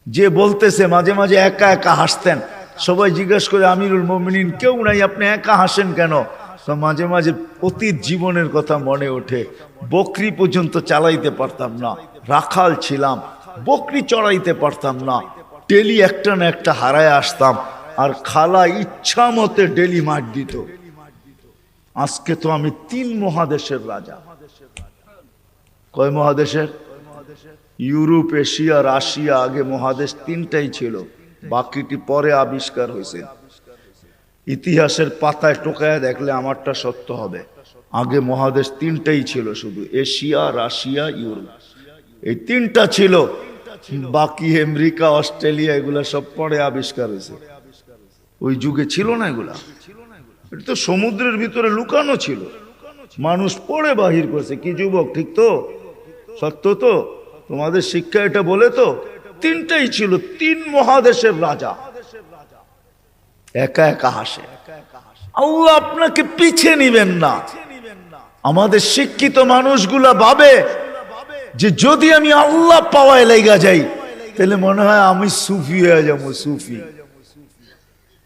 যে বলতেছে মাঝে মাঝে একা একা হাসতেন, সবাই জিজ্ঞেস করে আমিরুল মুমিনিন কেউ নাই, আপনি একা হাসেন কেন? তো মাঝে মাঝে অতীত জীবনের কথা মনে ওঠে। বকরি পর্যন্ত চালাইতে পারতাম না, রাখাল ছিলাম, বকরি চড়াইতে পারতাম না, ডেলি একটা না একটা হারায় আসতাম, আর খালা ইচ্ছা মতে ডেলি মার দিত। আজকে তো আমি 3 মহাদেশের রাজা। কয় মহাদেশের? Europe, Asia, Russia. আগে মহাদেশ 3টাই ছিল, বাকিটি পরে আবিষ্কার হয়েছে। ইতিহাসের পাতায় টোকায় দেখলে আমারটা সত্য হবে। আগে মহাদেশ 3টাই ছিল, শুধু এশিয়া, রাশিয়া, ইউরোপ, এই 3টা ছিল। বাকি আমেরিকা, অস্ট্রেলিয়া এগুলা সব পরে আবিষ্কার হয়েছে। ওই যুগে ছিল না এগুলা। এটা তো সমুদ্রের ভিতরে লুকানো ছিল, মানুষ পড়ে বাহির করছে। কি যুবক, ঠিক তো? সত্য তো? তোমাদের শিক্ষা এটা বলে তো? 3টাই ছিল, 3 মহাদেশের রাজা একা একা হাসে। আল্লাহ আপনাকে পিছে নিবেন না। আমাদের শিক্ষিত মানুষগুলা ভাবে যে যদি আমি আল্লাহ পাওয়ায় লেগা যাই তাহলে মনে হয় আমি সুফি হয়ে যাবো। সুফি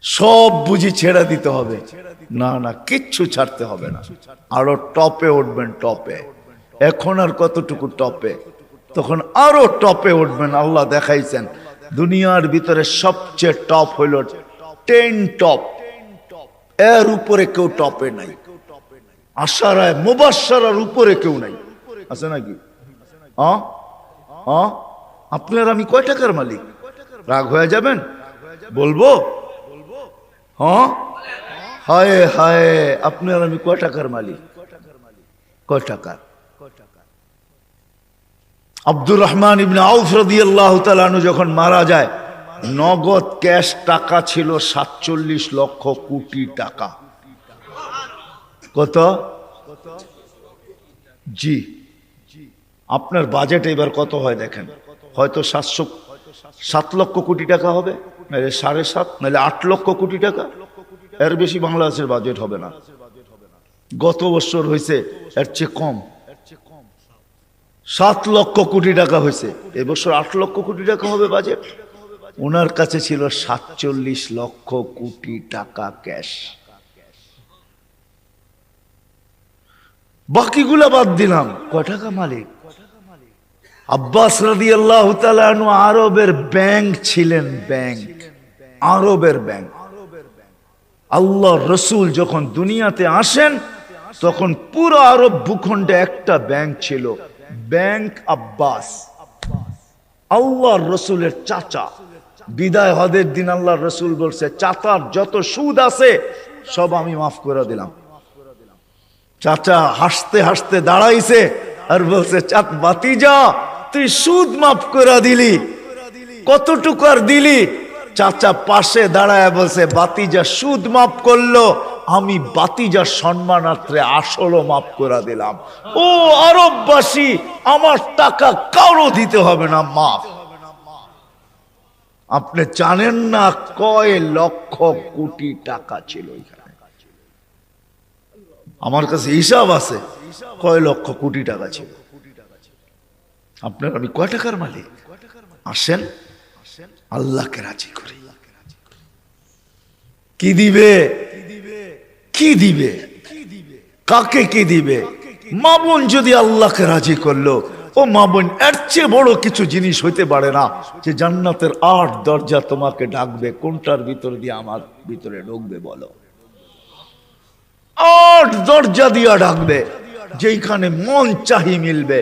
সব বুঝি ছেড়ে দিতে হবে? না না, কিচ্ছু ছাড়তে হবে না, আরো টপে উঠবেন। টপে এখন আর কতটুকু টপে, তখন আরো টপে উঠবেন। আল্লাহ দেখাইছেন দুনিয়ার ভিতরে সবচেয়ে টপ হইল 10 টপ, এর উপরে কেউ টপে নাই। আশারায় মুবাশশারার উপরে কেউ নাই, আছে নাকি? আপনার আমি কয় টাকার মালিক? রাগ হয়ে যাবেন? বলবো? হায় হায়, আপনার আমি কয় টাকার মালিক? কয় টাকার? আব্দুর রহমান ইবনে আউফ রাদিয়াল্লাহু তাআলা আনহু যখন মারা যায়, নগদ ক্যাশ টাকা ছিল 47 লক্ষ কোটি টাকা। কত? জি, আপনার বাজেট এবার কত হয় দেখেন। হয়তো 7 লক্ষ কোটি টাকা হবে, নাহলে 7.5, নাহলে 8 লক্ষ কোটি টাকা। এর বেশি বাংলাদেশের বাজেট হবে না। গত বছর হয়েছে এর চেয়ে কম, 7 লক্ষ কোটি টাকা হয়েছে। এবছর 8 লক্ষ কোটি টাকা হবে বাজেট। ওনার কাছে ছিল 47 লক্ষ কোটি টাকা ক্যাশ। বাকিগুলা বাদ দিলাম, কয় টাকা মালিক? আব্বাস রাদিয়াল্লাহু তাআলা আনহু আরবের ব্যাংক ছিলেন, ব্যাংক, আরবের ব্যাংক। আল্লাহ রসুল যখন দুনিয়াতে আসেন তখন পুরো আরব ভূখণ্ডে একটা ব্যাংক ছিল, ব্যাংক আব্বাস। আল্লাহ রসুলের চাচা বিদায় হজের দিন আল্লাহ রসুল বলছে, চাচার যত সুদ আছে সব আমি মাফ করে দিলাম। চাচা হাসতে হাসতে দাঁড়াইছে আর বলছে, ভাতিজা তুই সুদ মাফ করে দিলি, কতটুকু আর দিলি? চাচা পাশে দাঁড়ায় বলছে, ভাতিজা সুদ মাফ করলো, আমি ভাতিজার সম্মানার্থে আসলও মাফ করে দিলাম। ও আরববাসী, আমার টাকা কারো দিতে হবে না, মাফ। আপনি জানেন না কয় লক্ষ কোটি টাকা ছিল এখানে। আমার কাছে হিসাব আছে কয় লক্ষ কোটি টাকা ছিল। আপনার আমি কয় টাকার মালিক? আসেন আল্লাহকে রাজি করি। কি দিবে? কি দিবে? কাকে কি দিবে? মা বোন যদি আল্লাহকে রাজি করলো, ও মা বোন, এর চেয়ে বড় কিছু জিনিস হইতে পারে না যে জান্নাতের 8 দরজা তোমাকে ডাকবে। কোনটার ভিতর দিয়ে আমার ভিতরে ঢুকবে বলো? 8 দরজা দিয়া ডাকবে, যেখানে মন চাহি মিলবে।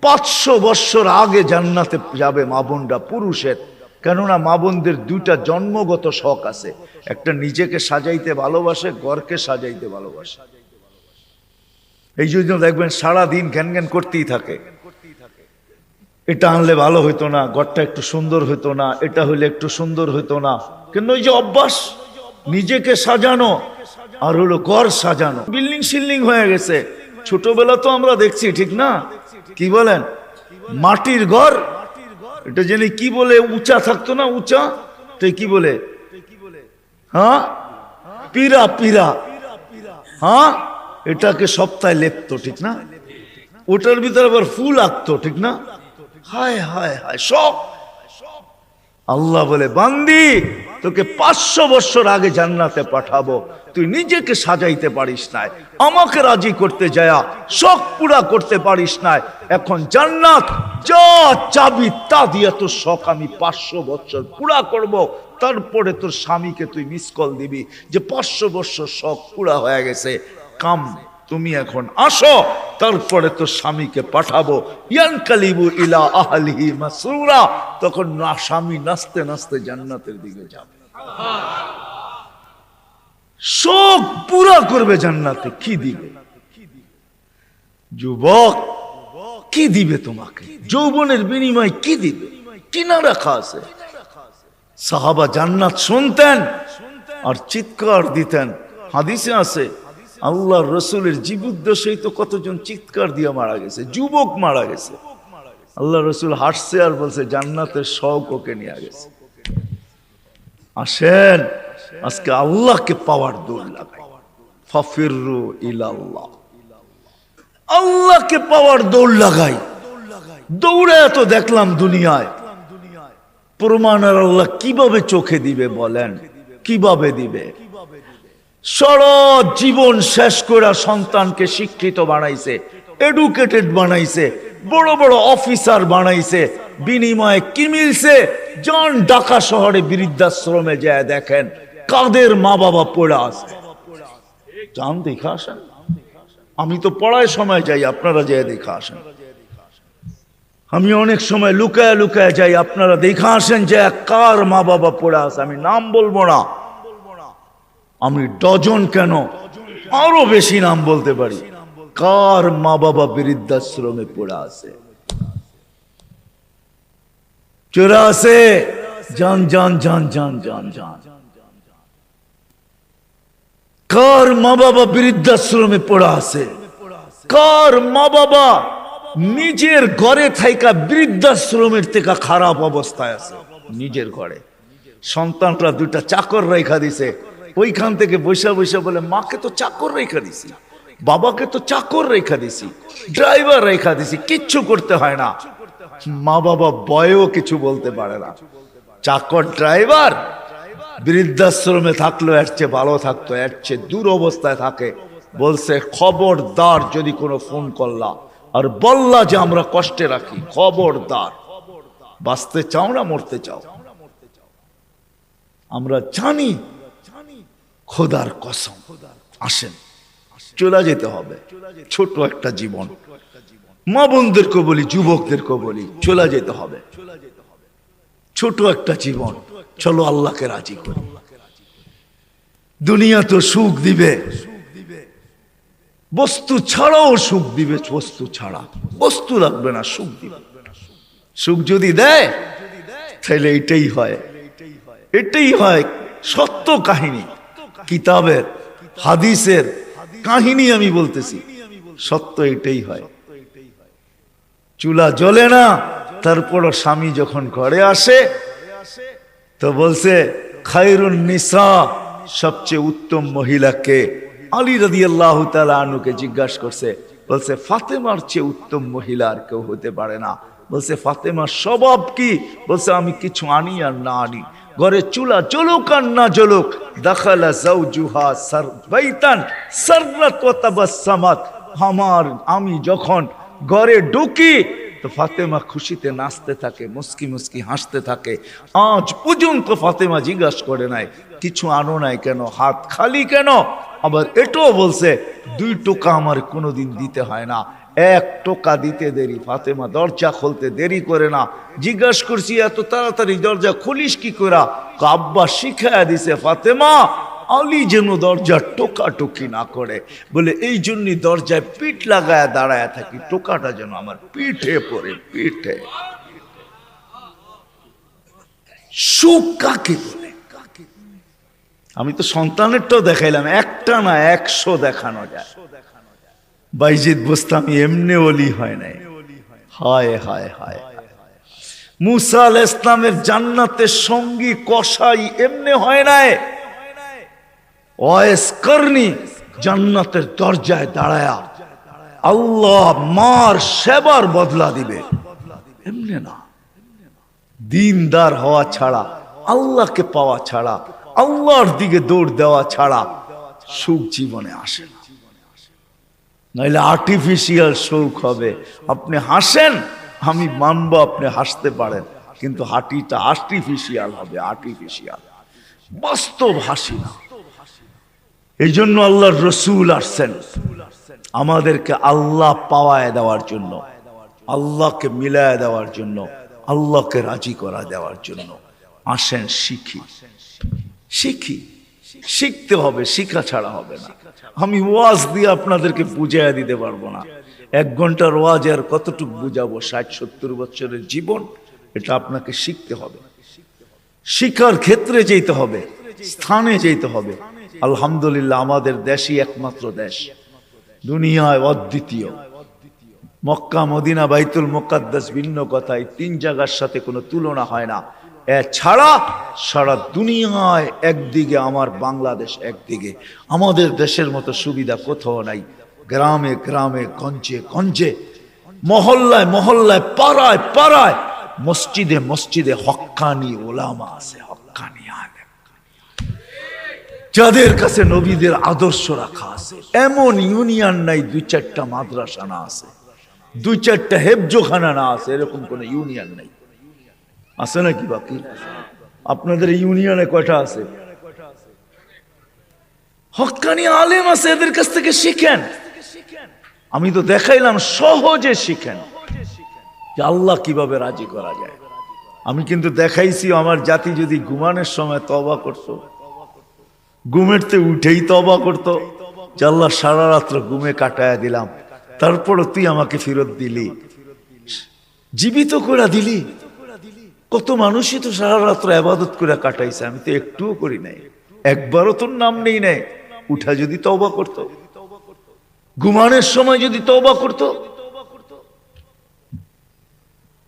500 বছর আগে জান্নাতে যাবে মা বোনরা, পুরুষের। কেননা মা বোনদের 2টা জন্মগত শখ আছে, একটা নিজেকে সাজাইতে ভালোবাসে, ঘরকে সাজাইতে ভালোবাসে। এই জন্য দেখবেন সারাদিন ঘ্যান ঘ্যান করতেই থাকে, এটা আনলে ভালো হইতো না, ঘরটা একটু সুন্দর হইতো না, এটা হইলে একটু সুন্দর হইতো না। কিন্তু ওই যে অভ্যাস নিজেকে সাজানো আর হলো ঘর সাজানো, বিল্ডিং শিল্ডিং হয়ে গেছে। ছোটবেলা তো আমরা দেখছি, ঠিক না? কি বলেন? মাটির ঘর, এটা জেনে কি বলে, উঁচা থাকতো না, উঁচা, তো কি বলে? হ্যাঁ, পিরা, পিরা। হ্যাঁ, এটাকে সপ্তাহে লেপতো, ঠিক না? ওটার ভিতরে আবার ফুল আঁকতো, ঠিক না? হায় হায় হায়, সব আল্লাহ বলে, বান্দি তোকে 500 বছর আগে জান্নাতে পাঠাবো, তুই নিজেকে সাজাইতে পারিস নাই, আমাকে রাজি করতে যায়া শখ পুরা করতে পারিস নাই, এখন জান্নাত যা চাবি তা দিয়ে তোর শখ আমি 500 বছর পুরা করব। তারপরে তোর স্বামীকে তুই মিস কল দিবি যে 500 বছর শখ পুরা হয়ে গেছে, কাম তুমি এখন আসো, তারপরে তোর স্বামীকে পাঠাবো। ইয়ানকালিবু ইলা আহলিহি মাসরুরা, তখন না স্বামী নাচতে নাচতে জান্নাতের দিকে যাবে, শোক পুরা করবে জান্নাতে। কি দিবে যুবক? কি দিবে তোমাকে? যৌবনের বিনিময় কি দিবে? কিনা রাখা আছে। সাহাবা জান্নাত শুনতেন আর চিৎকার দিতেন। হাদিসে আছে আল্লাহর রসুলের জীবদ্দশায় তো কতজন চিৎকার দিয়ে মারা গেছে, যুবক মারা গেছে। আল্লাহ রসুল হাসছে আর বলছে জান্নাতের শখ ওকে নিয়ে গেছে। আসেন আজকে আল্লাহকে পাওয়ার দৌড় লাগাই, ফাফিরু ইলাল্লাহ, আল্লাহকে পাওয়ার দৌড় লাগাই। দৌড়ে এত দেখলাম দুনিয়ায়, প্রমাণ আর আল্লাহ কিভাবে চোখে দিবে বলেন? কিভাবে দিবে? সারা জীবন শেষ করে সন্তানকে শিক্ষিত বানাইছে, এডুকেটেড বানাইছে, বড় বড় অফিসার বানাইছে, বিনিময়ে কি মিলছে? যান ঢাকা শহরে বৃদ্ধাশ্রমে যায় দেখেন কাদের মা বাবা পড়ে আছে, যান দেখে আসেন। আমি তো পড়ায় সময় যাই, আপনারা যেয়ে দেখে আসেন। আমি অনেক সময় লুকায় লুকায় যাই, আপনারা দেখে আসেন যে কার মা বাবা পড়ে আছে। আমি নাম বলবো না, আমি ডজন কেন আরো বেশি নাম বলতে পারি, কার মা বাবা বৃদ্ধাশ্রমে পড়ে আছে। চোরা আছে, জান জান জান জান জান জান। কার মা বাবা বৃদ্ধাশ্রমে পড়ে আছে? কার মা বাবা নিজের ঘরে থাইকা বৃদ্ধাশ্রমের থেকে খারাপ অবস্থায় আছে? নিজের ঘরে সন্তানরা দুইটা চাকর রেখা দিছে, ওইখান থেকে বৈশা বৈশা বলে মাকে তো চাকর রেখা দিছি, বাবাকে তো চাকর রেখা দিছি, ড্রাইভার রেখা দিছি, কিচ্ছু করতে হয় না। মা বাবা বয়েও কিছু বলতে পারে না। চাকর ড্রাইভার বৃদ্ধাশ্রমে থাকলো এর চেয়ে ভালো থাকতো, এর চেয়ে দূর অবস্থায় থাকে। বলছে খবরদার যদি কোনো ফোন করলা আর বললা যে আমরা কষ্টে রাখি, খবরদার। বাঁচতে চাও না মরতে চাও? আমরা জানি খোদার কসম। আসেন চলে যেতে হবে, ছোট একটা জীবন। মা বোনদেরকে বলি, যুবকদেরকে বলি, চলে যেতে হবে। ছোট একটা জীবন, চলো আল্লাহকে রাজি করি। দুনিয়া তো সুখ দিবে, বস্তু ছাড়াও সুখ দিবে। বস্তু ছাড়া, বস্তু লাগবে না, সুখ দিবে। সুখ যদি দেয় তাহলে এটাই হয়, এটাই হয় সত্য কাহিনী। কিতাবের হাদিসের কাহিনী আমি বলতেছি, সত্য এটাই হয়। চুলা জ্বলে না, তারপরও স্বামী যখন ঘরে আসে তো বলছে খায়রুন নিসা, সবচেয়ে উত্তম মহিলাকে? আলী রাদিয়াল্লাহু তাআলা আনহুকে জিজ্ঞাসা করছে, বলছে ফাতেমার চেয়ে উত্তম মহিলা আর কেউ হতে পারে না। বলছে ফাতেমার স্বভাব কি? বলছে আমি কিছু আনি আর না আনি, ঘরে চুলা জ্বলুক আর না জ্বলুক, দাখালা যাওজুহা বাইতান সাররাত ওয়া তাবাসসামাত, আমি যখন ঘরে ঢুকি তো ফাতেমা খুশিতে নাচতে থাকে, মুস্কি মুস্কি হাসতে থাকে। আজ পর্যন্ত ফাতেমা জিজ্ঞাসা করে নাই কিছু আনো নাই কেন, হাত খালি কেন। আবার এটাও বলছে 2 টোকা আমার কোনোদিন দিতে হয় না, 1 টোকা দিতে দেরি। ফাতেমা দরজা খুলতে দেরি করে না। জিজ্ঞাসা করছি এত তাড়াতাড়ি দরজা খুলিস কি করে? আব্বা শিখায়া দিছে ফাতেমা আলী যেন দরজা টোকাটুকি না করে, বলে এই জন্যই দরজায় পিঠ লাগায় দাঁড়ায় থাকি, টোকাটা যেন আমার পিঠে পড়ে, পিঠে। সুখ কাকে বলে? আমি তো সন্তানেরটাও দেখাইলাম, একটা না 100 দেখানো যায়। বাইজিদ বোস্তামি এমনি ওলি হয় নাই। হায় হায় হায়, মুসা আলাইহিস ইসলামের জান্নাতের সঙ্গী কসাই এমনি হয় নাই। ওয়াইস করনি জান্নাতের দরজায় দাঁড়ায়া আল্লাহ মার সেবার বদলা দিবে, এমনি না। দিনদার হওয়া ছাড়া, আল্লাহকে পাওয়া ছাড়া, আল্লাহর দিকে দৌড় দেওয়া ছাড়া সুখ জীবনে আসে না। নাইলে আর্টিফিশিয়াল সুখ হবে। আপনি হাসেন, আমি মানবো আপনি হাসতে পারেন, কিন্তু হাঁটিটা আর্টিফিশিয়াল হবে, আর্টিফিশিয়াল, বাস্তব হাসি না। এই জন্য আল্লাহর রসুল আসছেন আমাদেরকে আল্লাহ পাওয়ায় দেওয়ার জন্য, আল্লাহকে মিলায় দেওয়ার জন্য, আল্লাহকে রাজি করা দেওয়ার জন্য। আসেন শিখি, শিখি, শিখতে হবে, শিখা ছাড়া হবে না। আমি ওয়াজ দিয়ে আপনাদেরকে বুঝাইয়া দিতে পারবো না। 1 ঘন্টার ওয়াজ আর কতটুকু বুঝাবো? 60-70 বছরের জীবন, এটা আপনাকে শিখতে হবে। শিখার ক্ষেত্রে যেতে হবে, স্থানে যেতে হবে। আলহামদুলিল্লাহ, আমাদের দেশই একমাত্র দেশ, দুনিয়ায় অদ্বিতীয়। মক্কা, মদিনা, বাইতুল মুকাদ্দাস ভিন্ন কথা, এই 3 জায়গার সাথে কোনো তুলনা হয় না। এছাড়া সারা দুনিয়ায় একদিকে আমার বাংলাদেশ, একদিকে আমাদের দেশের মতো সুবিধা কোথাও নাই। গ্রামে গ্রামে, গঞ্জে গঞ্জে, মহল্লায় মহল্লায়, পাড়ায় পাড়ায়, মসজিদে মসজিদে হক্কানি ওলামা আছে, হক্কানি আলেম, যাদের কাছে নবীদের আদর্শ রাখা আছে। এমন ইউনিয়ন নাই 2-4টা মাদ্রাসা না আছে, 2-4টা হেফজোখানা না আছে, এরকম কোন ইউনিয়ন নাই। আছে নাকি? বাকি আপনাদের ইউনিয়নে কয়টা আছে? হক্কানি আলেম আছে, এদের কাছ থেকে শিখেন। আমি তো দেখাইলাম, সহজে শিখেন যে আল্লাহ কিভাবে রাজি করা যায়। আমি কিন্তু দেখাইছি আমার জাতি যদি ঘুমানোর সময় তওবা করত, ঘুমেরতে উঠেই তওবা করত, যে আল্লাহ সারা রাত্র ঘুমে কাটায়া দিলাম, তারপরও তুই আমাকে ফেরত দিলি, জীবিত করে দিলি। কত মানুষই তো সারা রাত্র ইবাদত করে কাটাইছে, আমি তো একটুও করি নাই, একবারও তোর নাম নেই নাই। উঠা যদি তওবা করত, ঘুমানোর সময় যদি তওবা করত,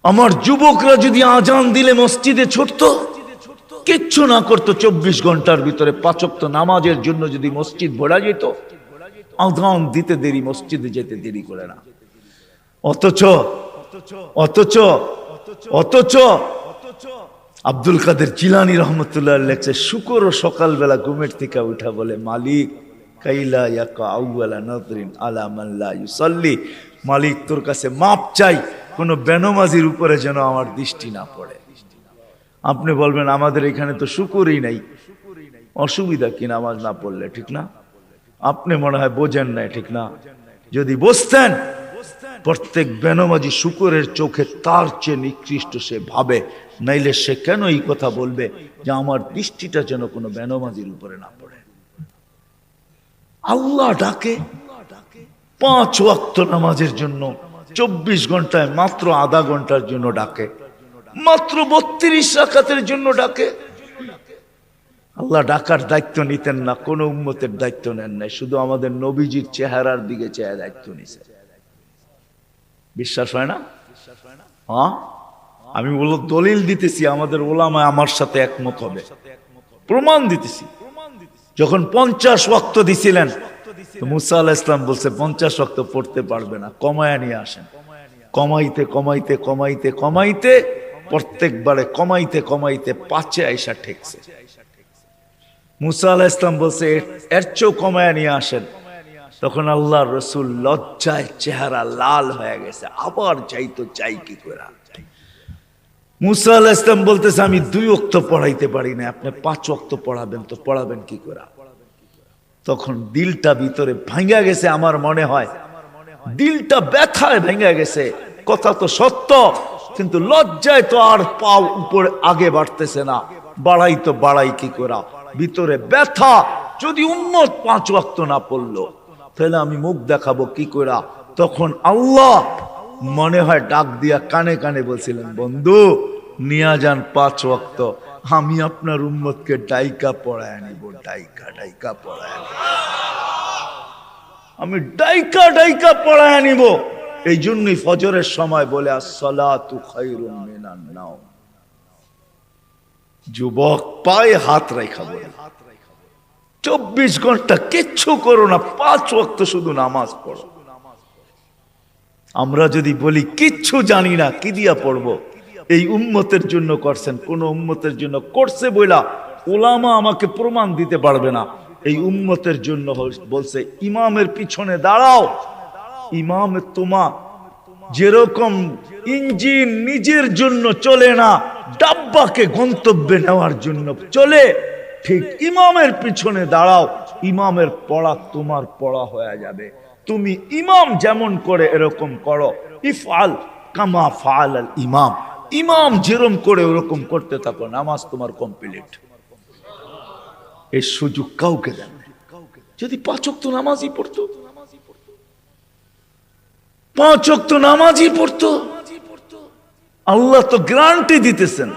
আমার যুবকরা যদি আজান দিলে মসজিদে ছুটত, কিচ্ছু না করতো, 24 ঘন্টার ভিতরে 5 ওয়াক্ত নামাজের জন্য যদি মসজিদ ভরা যেত, আজান দিতে দেরি, মসজিদে যেতে দেরি করে না। অথচ অথচ অথচ আব্দুল কাদের জিলানী রহমতুল্লাহ লেখছে, শুকর সকালবেলা ঘুমের থেকে উঠা বলে, মালিক কাইলা ইয়াকা আউয়ালা নাযরিন আলা মান লা ইউসাল্লি, মালিক তোর কাছে মাপ চাই, কোন বেনমাজির উপরে যেন আমার দৃষ্টি না পড়ে। আপনি বলবেন আমাদের এখানে তো শুকরই নাই, অসুবিধা কি নামাজ না পড়লে? ঠিক না? আপনি মনে হয় বোঝেন না, ঠিক না? যদি বুঝতেন, প্রত্যেক বেনমাজি শুকরের চোখে তার চেয়ে নিকৃষ্ট সে ভাবে, নাইলে সে কেন এই কথা বলবে যে আমার দৃষ্টিটা যেন কোনো বেনমাজির উপরে না পড়ে। আল্লাহ ডাকে 5 ওয়াক্ত নামাজের জন্য, 24 ঘন্টায় মাত্র আধা ঘন্টার জন্য ডাকে, মাত্র 32 রাকাতের জন্য ডাকে। আল্লাহ ডাকার দায়িত্ব নিতেন না, কোন উম্মতের দায়িত্ব নেন নাই, শুধু আমাদের নবীজির চেহারার দিকে চেয়ে দায়িত্ব নিছে। বিশ্বাস হয় না? হ্যাঁ, আমি দলিল দিতেছি, আমাদের ওলামা আমার সাথে একমত হবে, প্রমাণ দিতেছি। যখন 50 ওয়াক্ত দিছিলেন, তো মুসা আলাইহিস সালাম বলছে 50 ওয়াক্ত পড়তে পারবে না, কমায়া নিয়ে আসেন। কমাইতে কমাইতে কমাইতে কমাইতে প্রত্যেকবারে কমাইতে কমাইতে 5-এ আইসা ঠেকছে। মুসা আলাইহিস সালাম বলছে এর চেয়েও কমায়া নিয়ে আসেন। তখন আল্লাহর রাসূল লজ্জায় চেহারা লাল হয়ে গেছে, আবার যাইতো, চাই কি করে। মুসা আলাইহিস সালাম বলতেছে আমি 2 ওয়াক্ত পড়াইতে পারি না, আপনি 5 ওয়াক্ত পড়াবেন, তো পড়াবেন কি করে? তখন দিলটা ভিতরে ভাঙা গেছে, আমার মনে হয় দিলটা ব্যথায় ভেঙে গেছে। কথা তো সত্য, কিন্তু লজ্জায় তো আর পাও উপরে আগে বাড়তেছে না, বাড়াই তো বাড়াই কি করে, ভিতরে ব্যথা। যদি উম্মত 5 ওয়াক্ত না পড়লো, তাহলে আমি মুখ দেখাবো কি করে? তখন আল্লাহ মনে হয় ডাক দিয়া কানে কানে বলছিলেন, বন্ধু নিয়া যান 5 ওয়াক্ত, আমি আপনার উম্মতকে ডাইকা পড়ায় নিব, ডাইকা ডাইকা পড়ায়, আমি ডাইকা ডাইকা পড়ায় নিব। এই জন্যই ফজরের সময় বলে আসসালাতু খায়রুম মিনান নাওম। যুবক পায়ে হাত রাখা বলে 24 ঘন্টা কিচ্ছু করো না, 5 ওয়াক্ত শুধু নামাজ পড়ো। আমরা যদি বলি কিচ্ছু জানি না, কি দিয়া পড়বো? এই উম্মতের জন্য করছেন, কোন উম্মতের জন্য করছে বইলা ওলামা আমাকে প্রমাণ দিতে পারবে না। এই উম্মতের জন্য বলছে ইমামের পিছনে দাঁড়াও। ইমামে তোমা যেরকম ইঞ্জিন নিজের জন্য চলে না, ডাব্বাকে গন্তব্যে নেওয়ার জন্য চলে, ঠিক ইমামের পিছনে দাঁড়াও। ইমামের পড়া তোমার পড়া হয়ে যাবে। তুমি ইমাম যেমন করে এরকম করো। ইফআল কামা ফাআলাল ইমাম, ইমাম যেরকম করে ওরকম করতে থাকো, নামাজ তোমার কমপ্লিট। এই সুযোগ কাউকে দেন না। যদি 5 ওয়াক্ত নামাজই পড়তো, 5 ওয়াক্ত নামাজই পড়তো, আল্লাহ তো গ্যারান্টি দিতেছেন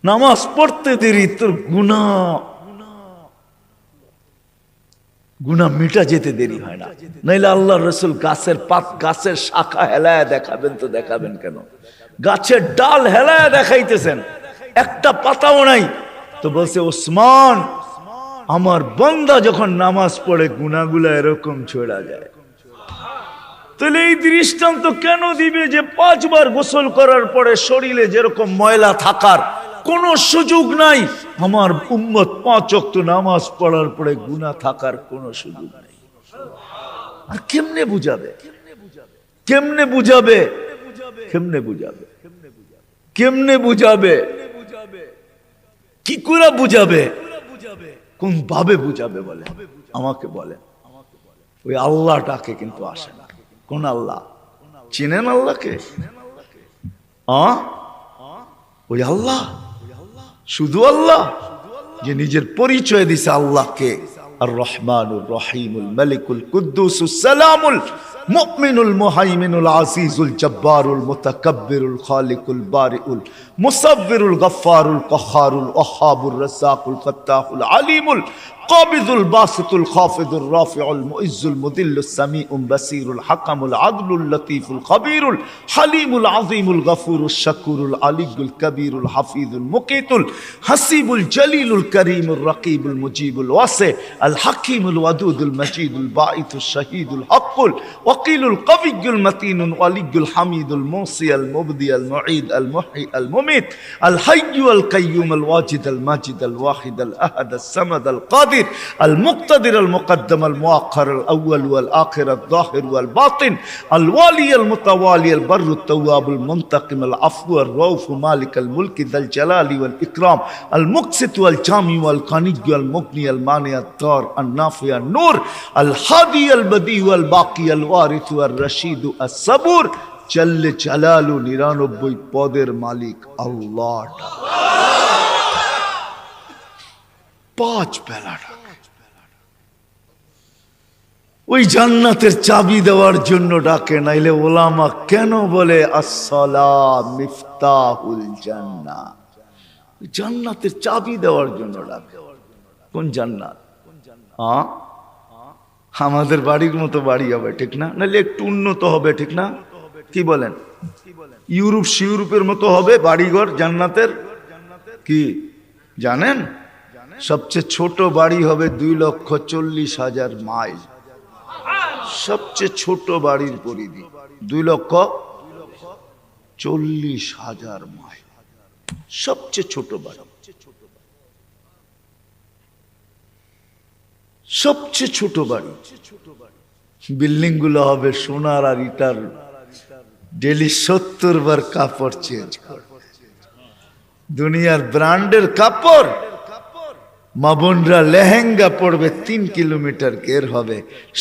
নামাজ পড়তে দেরি তোর গুনাহ মিটা যেতে দেরি হয় না। নাইলে আল্লাহ রসুল গাছের শাখা হেলায় দেখাবেন তো দেখাবেন কেন? গাছের ডাল হেলায় দেখাইতেছেন, একটা পাতাও নাই, তো বলছে ওসমান আমার বান্দা যখন নামাজ পড়ে গুনাহগুলা এরকম ছড়া যায়। তাহলে এই দৃষ্টান্ত কেন দিবে যে 5 বার গোসল করার পরে শরীরে যেরকম ময়লা থাকার কোন সুযোগ নাই, আমার উম্মত 5 ওয়াক্ত নামাজ পড়ার পরে গুনাহ থাকার কোন সুযোগ নাই? আর কেমনে বুঝাবে? কেমনে বুঝাবে? কেমনে বুঝাবে? কেমনে বুঝাবে? কি করে বুঝাবে? কোন ভাবে বুঝাবে বলে? আমাকে বলে। ওই আল্লাহটাকে কিন্তু আসে না। কোন আল্লাহ? চিনেন আল্লাহকে? ওই আল্লাহ, শুধু আল্লাহ যে নিজের পরিচয় দিছে আল্লাহকে আর রহমানুর রহিমুল মালিকুল কুদ্দুসুস সালামুল মুমিনুল মুহাইমিনুল আজিজুল জব্বারুল মুতাকাব্বিরুল খালিকুল বারিউল মুসাব্বিরুল গফফারুল কহ্হারুল ওয়াহ্হাবুর রাজ্জাকুল ফাত্তাহুল আলিমুল কাবিদুল বাসিতুল খাফিদুর রাফিউল মুইজ্জুল মুদিল্লুস সামিউল বাসিরুল হাকামুল আদলুল লতীফুল খবীরুল হালিমুল আযীমুল গফুরুশ শাকুরুল আলিয়ুল কবীরুল হাফিজুল মুকিতুল হাসিবুল জলিলুল করিমুর রকিবুল মুজিবুল ওয়াসি আল হাকিমুল ওয়াদুদুল মজিদুল বাঈতুশ শাহীদুল হকুল ওয়াকিলুল কবিয়ুল মতিনুল ওয়ালিয়ুল হামিদুল মুসি আল মুবদি আল মুঈদ আল মুহয়ি আল মুমিত আল হাইয়্যু আল কাইয়্যুম আল ওয়াজিদ আল মাজিদ আল ওয়াহিদ আল আহাদ আল সামাদ আল কাদির المقتدر المقدم المؤخر الأول والآخر الظاهر والباطن الوالي المتوالي البر التواب المنتقم العفو الرؤوف مالك الملك ذا الجلال والإكرام المقسط والجامع والقني والمغني المانع الضار النافع النور الهادي البديع والباقي الوارث والرشيد الصبور جل جلاله 99 পদের মালিক আল্লাহ। 5 বেলা ওই জান্নাতের চাবি দেওয়ার জন্য ডাকে। নাইলে ওলামা কেন বলে আসসালাম মিফতাহুল জান্নাহ? জান্নাতের চাবি দেওয়ার জন্য ডাকে। কোন জান্নাত? আমাদের বাড়ির মতো বাড়ি হবে, ঠিক না? নাইলে একটু উন্নত হবে, ঠিক না? কি বলেন? ইউরোপের মতো হবে বাড়িঘর জান্নাতের। কি জানেন? সবচেয়ে ছোট বাড়ি হবে 2,40,000 মাইল। সবচেয়ে ছোট বাড়ির পরিধি 2,40,000 মাইল। সবচেয়ে ছোট বাড়ি, সবচেয়ে ছোট বাড়ি। বিল্ডিং গুলো হবে সোনার আর ইটার। ডেলি 70 বার কাপড় চেঞ্জ করে। দুনিয়ার ব্র্যান্ডের কাপড়। মা বোনরা লেহেঙ্গা পড়বে 3 কিলোমিটার ঘের হবে,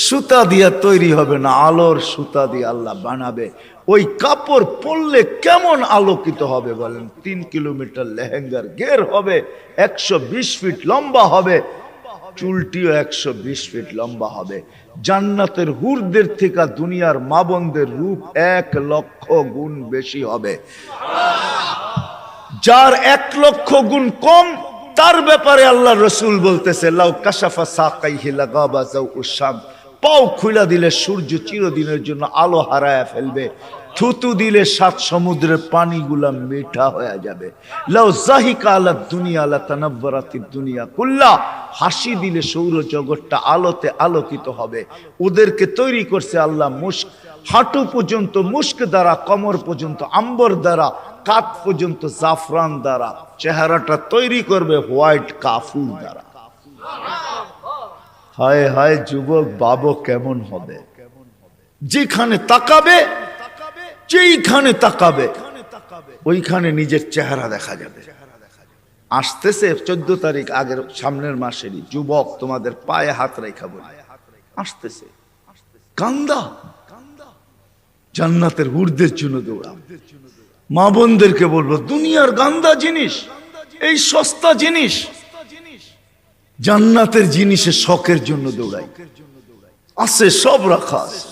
সুতা দিয়া তৈরি হবে না, আলোর সুতা দিয়ে আল্লাহ বানাবে। ওই কাপড় পরলে কেমন আলোকিত হবে বলেন? 3 কিলোমিটার লেহেঙ্গার ঘের হবে, 120 ফিট লম্বা হবে, চুলটিও 120 ফিট লম্বা হবে। জান্নাতের হুরদের থেকে দুনিয়ার মা বোনদের রূপ 1 লক্ষ গুণ বেশি হবে। যার 1 লক্ষ গুণ কম, তার ব্যাপারে আল্লাহ রসুল বলতেছে লাউ কাশাফা সাকাইহি লাগাবা যাউউশ শামস, পাও খুলে দিলে সূর্য চিরদিনের জন্য আলো হারায় ফেলবে। থুতু দিলে 7 সমুদ্রের পানিগুলা মিঠা হয়ে যাবে। লাউ জাহিকা আলা দুনিয়া লা তানাব্বারাতিদ দুনিয়া কুল্লা, হাসি দিলে সৌর জগৎটা আলোতে আলোকিত হবে। ওদেরকে তৈরি করছে আল্লাহ হাঁটু পর্যন্ত মুস্ক দ্বারা, কমর পর্যন্ত আম্বর দ্বারা, কাঁধ পর্যন্ত জাফরান দ্বারা, চেহারাটা তৈরি করবে হোয়াইট কাফুর দ্বারা। হায় হায় যুবক বাবু কেমন হবে? যেখানে তাকাবে, যেইখানে তাকাবে ওইখানে নিজের চেহারা দেখা যাবে। আসতেছে 14 তারিখ আগের সামনের মাসেরই, যুবক তোমাদের পায়ে হাত রেখা বলে আসতেছে। কান্দা জান্নাতের হুরদের জন্য দৌড়াও। মা বোনদেরকে বলবো, দুনিয়ার গান্দা জিনিস, এই সস্তা জিনিস, জান্নাতের জিনিসের শখের জন্য দৌড়াই। আছে সব রাখা আছে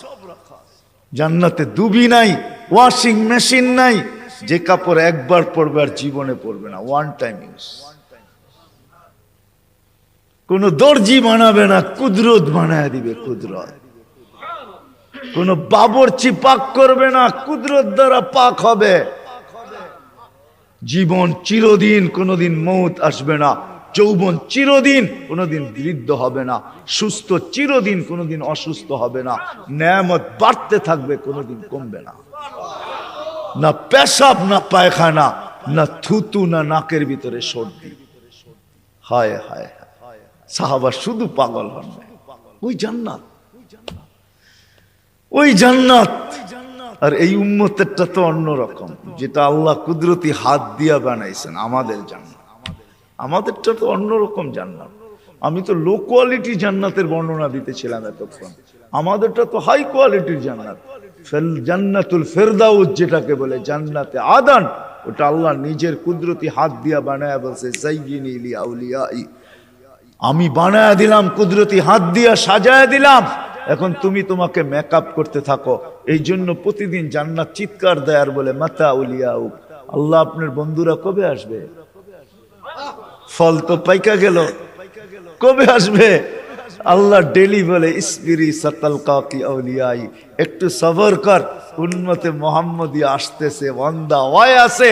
জান্নাতে। দুবি নাই, ওয়াশিং মেশিন নাই, যে কাপড় একবার পরবে আর জীবনে পরবে না, ওয়ান টাইম ইউজ। কোন দর্জি বানাবে না, কুদরত বানায় দিবে। কুদরত কোন বাবরচি পাক করবে না, কুদরত দ্বারা পাক হবে। জীবন চিরদিন, কোনদিন মৌত আসবে না। যৌবন চিরদিন, কোনদিন বৃদ্ধ হবে না। সুস্থ চিরদিন, কোনদিন অসুস্থ হবে না। নেয়ামত বাড়তে থাকবে, কোনদিন কমবে না। না পেশাব, না পায়খানা, না থুতু, না নাকের ভিতরে সর্দি। হায় হায়, সাহাবা শুধু পাগল হন। ওই জান্নাত, ওই জান্নাত। আর এই উম্মতেরটা তো অন্যরকম, যেটা আল্লাহ কুদরতি হাত দিয়া বানাইছেন। আমাদের জান্নাত, আমাদেরটা তো অন্যরকম জান্নাত। আমি তো লো কোয়ালিটি জান্নাতের বর্ণনা দিতেছিলাম এতক্ষণ। আমাদেরটা তো হাই কোয়ালিটির জান্নাত। জান্নাতুল ফেরদাউস যেটাকে বলে, জান্নাতে আদান, ওটা আল্লাহ নিজের কুদরতি হাত দিয়া বানায়া বলছে, যায়্যিনি লি আউলিয়াই, আমি বানায়া দিলাম, কুদরতি হাত দিয়া সাজায়া দিলাম। এখন তুমি তোমাকে মেকআপ করতে থাকো। এই জন্য প্রতিদিন জান্নাত চিৎকার দেয় আর বলে, মাতা উলিয়াউ, আল্লাহ আপনার বন্ধুরা কবে আসবে? ফল তো পাইকা গেল, কবে আসবে? আল্লাহ ডেলি বলে, ইসবিরি সাতালকাকি আউলিয়াই, একটু সবর কর, উম্মতে মুহাম্মদী আসতেছে, বান্দা ওই আছে,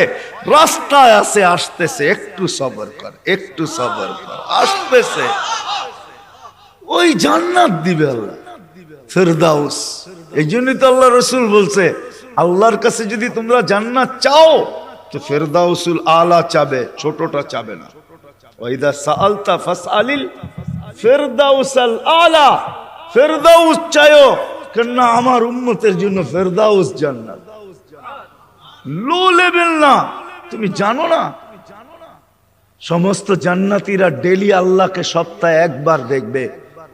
রাস্তায় আছে, আসতেছে, একটু সবর কর, একটু সবর কর, আসতেছে। ওই জান্নাত দিবে আল্লাহ, ফেরদাউস। এই জন্যই তো আল্লাহ রসুল বলছে, আল্লাহর কাছে যদি তোমরা জান্নাত চাও তো ফেরদাউসুল আলা চাবে, ছোটটা চাবে না। ওয়াইদা সাআলতা ফাসআলিল ফেরদাউসাল আলা, ফেরদাউস চাইও, কেন আমার উম্মতের জন্য ফেরদাউস জান্নাত। লো লেভেল না। তুমি জানো না সমস্ত জান্নাতীরা ডেলি আল্লাহকে সপ্তাহে একবার দেখবে।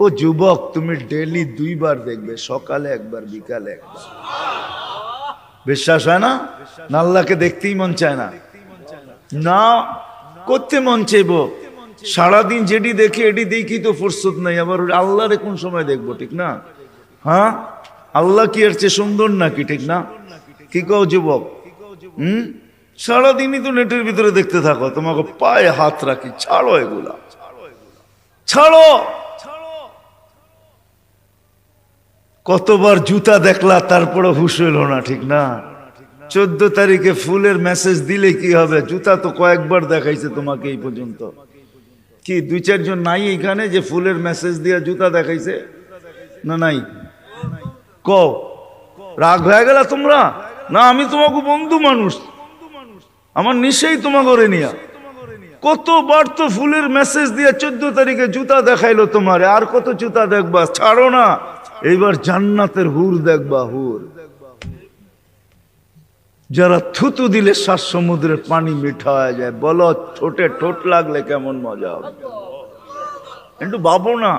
ও যুবক, তুমি ডেলি 2 বার দেখবে, সকালে একবার, বিকালে একবার। বিশ্বাস হয় না? না আল্লাহকে দেখতেই মন চায় না? না করতে মন চাইব। সারাদিন যেটি দেখি এটি দেখি তো ফুরসত নাই, আবার আল্লাহরে কোন সময় দেখবো? ঠিক না? হ্যাঁ, আল্লাহ কি এর চেয়ে সুন্দর নাকি? ঠিক না? কি কও যুবক? সারাদিনই তো নেটের ভিতরে দেখতে থাকো, তোমাকে পায়ে হাত রাখি, ছাড়ো এগুলা, ছাড়ো। কতবার জুতা দেখলা, তারপরে হুশ হইল না? ঠিক না? 14 তারিখে ফুলের মেসেজ দিলে কি হবে? জুতা তো কয়েকবার দেখাইছে তোমাকে এই পর্যন্ত। কি 2-4 জন নাই এখানে যে ফুলের মেসেজ দিয়ে জুতা দেখাইছে? না নাই? কও, রাগ হয়ে গেল তোমরা? না, আমি তোমাকে বন্ধু মানুষ, আমার নিশ্চয়ই তোমাকে করে নিয়া। কতবার তো ফুলের মেসেজ দিয়ে 14 তারিখে জুতা দেখাইলো তোমারে, আর কত জুতা দেখবা? ছাড়ো না। এইবার জান্নাতের হুর দেখবা, হুর যারা থুতু দিলে 7 সমুদ্রের পানি মিঠা হয়ে যায়। বলো, ঠোঁটে ঠোঁট লাগলে কেমন মজা হবে? একটু ভাবো না।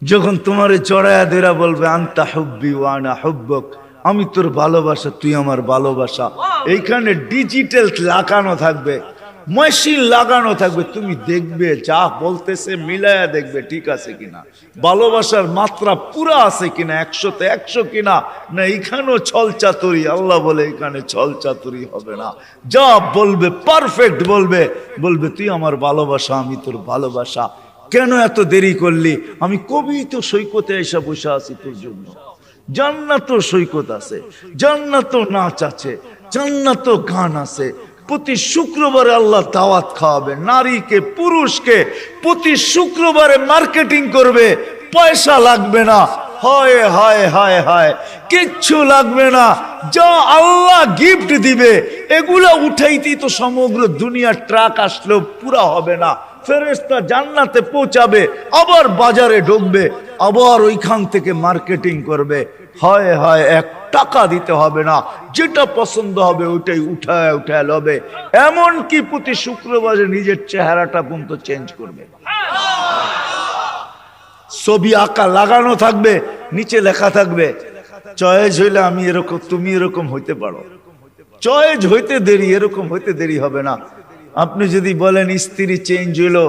যখন তোমারে চড়াইয়া দেরা বলবে, আনতা হুব্বি ওয়া আনা হুব্বুক, আমি তোর ভালোবাসা, তুই আমার ভালোবাসা। এইখানে ডিজিটাল লাগানো থাকবে, মেশিন লাগানো থাকবে। তুমি দেখবে, যা বলতেছে মিলায়া দেখবে ঠিক আছে কিনা, ভালোবাসার মাত্রা পুরা আছে কিনা, 100-তে 100 কিনা। না এখানেও ছল চাতুরি। আল্লাহ বলে এখানে ছল চাতুরি হবে না। যা বলবে পারফেক্ট বলবে। বলবে, তুই আমার ভালোবাসা, আমি তোর ভালোবাসা। কেন এত দেরি করলি? আমি কবি তো সৈকতে এসে বসে আছি তোর জন্য। জান্নাতও সৈকত আছে, জান্নাতও নাচ আছে, জান্নাতও গান আছে। প্রতি শুক্রবারে আল্লাহ দাওয়াত খাওয়াবে নারীকে, পুরুষকে। প্রতি শুক্রবারে মার্কেটিং করবে, পয়সা লাগবে না। হায় হায় হায় হায়, কিচ্ছু লাগবে না, যা আল্লাহ গিফট দিবে এগুলা উঠাইতেই তো সমগ্র দুনিয়ার ট্রাক আসলেও পুরা হবে না। ফেরেশতা জান্নাতে পৌঁছাবে, আবার বাজারে ঢুকবে, আবার ওইখান থেকে মার্কেটিং করবে। হায় হায়, 1 টাকা দিতে হবে না, যেটা পছন্দ হবে ওইটাই উঠায় উঠায় লবে। এমনকি প্রতি শুক্রবারে নিজের চেহারাটা পর্যন্ত চেঞ্জ করবে। ছবি আঁকা লাগানো থাকবে, নিচে লেখা থাকবে চয়েস হইলে আমি এরকম, তুমি এরকম হইতে পারো। চয়েস হইতে দেরি, এরকম হইতে দেরি হবে না। আপনি যদি বলেন স্ত্রী চেঞ্জ হইলো,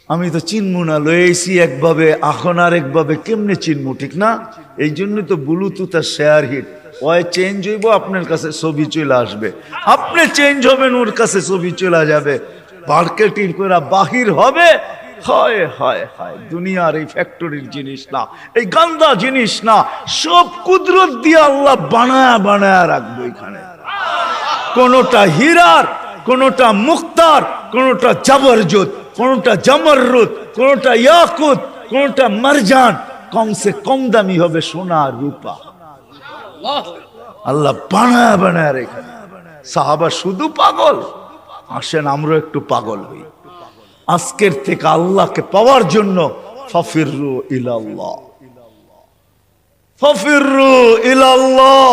আমি তো চিনবো না, লয়েছি একভাবে এখন আর একভাবে, কেমনে চিনবো, ঠিক না? এই জন্য তো ব্লুটুথ আর শেয়ার হিট, ওই চেঞ্জ হইব, আপনার কাছে ছবি চলে আসবে, আপনি চেঞ্জ হবেন, ওর কাছে ছবি চলে যাবে, মার্কেটিং করে বাহির হবে। হায় হায় হায়, দুনিয়ার এই ফ্যাক্টরির জিনিস না, এই গান্দা জিনিস না, সব কুদরত দিয়ে আল্লাহ বানায়া বানায়া রাখবো এখানে। কোনটা হীরার, কোনটা মুক্তার, কোনটা জাবরজত, কোনটা জামররুদ, কোনটা ইয়াকুত, কোনটা মারজান, কমসে কম দামি হবে সোনা আর রূপা। আল্লাহ বানায়া বানায়া রেখে। সাহাবা শুধু পাগল, আসেন আমরা একটু পাগল হই। আজকের থেকে আল্লাহকে পাওয়ার জন্য ফাফিরু ইলাল্লাহ, ফাফিরু ইলাল্লাহ,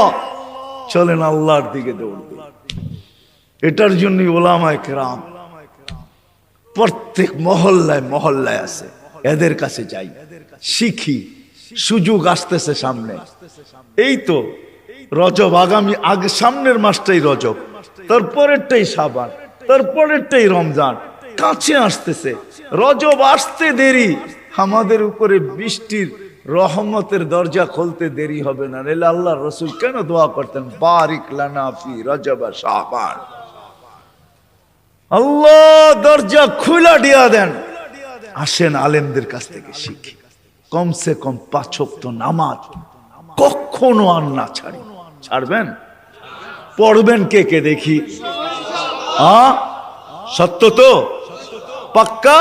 চলেন আল্লাহর দিকে দৌড় দিই। এটার জন্যই উলামায়ে কেরাম প্রত্যেক মহল্লায় মহল্লায় আছে, এদের কাছে যাই, শিখি। সুযোগ আসতেছে সামনে, এই তো রজব, আগামী আগে সামনের মাসটাই রজব, তারপরেরটাই শাবান, তারপরেরটাই রমজান, কাছে আসতেছে। রজব আসতে দেরি, আমাদের উপরে বৃষ্টির রহমতের দরজা খুলতে দেরি হবে না। নাহলে আল্লাহ রসুল কেন দোয়া করতেন, বারিক লানা ফি রজব শাবান, আল্লাহ দরজা খুলা দিয়া দেন। আসেন আলেমদের কাছ থেকে শিখি, কমসে কম 5 ওয়াক্ত নামাজ কখনো আর না ছাড়ি। ছাড়বেন? পড়বেন কে কে দেখি? সত্য তো? পাক্কা?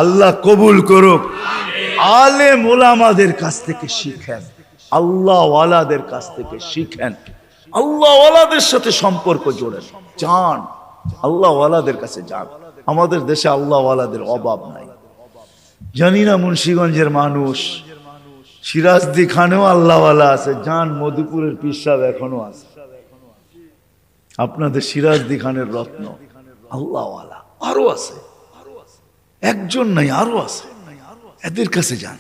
আল্লাহ কবুল করুক। আলেম ওলামাদের কাছ থেকে শিখেন, আল্লাহ ওয়ালাদের কাছ থেকে শিখেন, আল্লাহ ওয়ালাদের সাথে সম্পর্ক জোড়েন, যান আল্লাহ ওয়ালাদের কাছে যান। আমাদের দেশে আল্লাহ ওয়ালাদের অভাব নাই। জানি না মুন্সিগঞ্জের মানুষ, সিরাজদি খানেও আল্লাহ ওয়ালা আছে, যান মধুপুরের পীর সাহেব এখনো আছে, আপনাদের সিরাজদি খানের রত্ন আল্লাহ ওয়ালা আরো আছে, একজন নাই আরো আছে, এদের কাছে যান।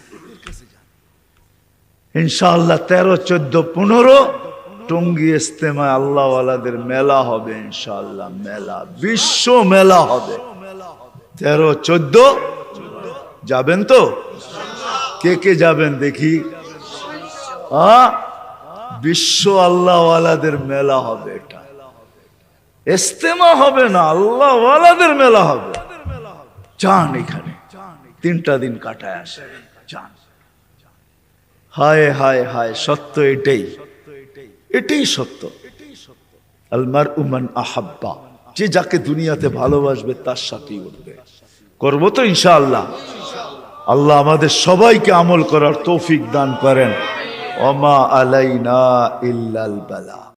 ইনশাআল্লাহ 13, 14, 15 টঙ্গী ইস্তেমায় আল্লাহ ওয়ালাদের মেলা হবে ইনশাআল্লাহ, মেলা, বিশ্ব মেলা হবে। 13, 14 যাবেন তো? কে কে যাবেন দেখি? বিশ্ব আল্লাহ ওয়ালাদের মেলা হবে, এটা ইস্তেমা হবে না, আল্লাহ ওয়ালাদের মেলা হবে। যান এখানে 3টা দিন কাটায় আসে, যান। হায় হায় হায়, সত্য এটাই, এটাই সত্য। আল মারউ মান আহাব্বা, যে যাকে দুনিয়াতে ভালোবাসবে তার সাথেই উঠবে। করবো তো ইনশাআল্লাহ। আল্লাহ আমাদের সবাইকে আমল করার তৌফিক দান করেন। ওমা আলাইনা ইল্লাল বালা।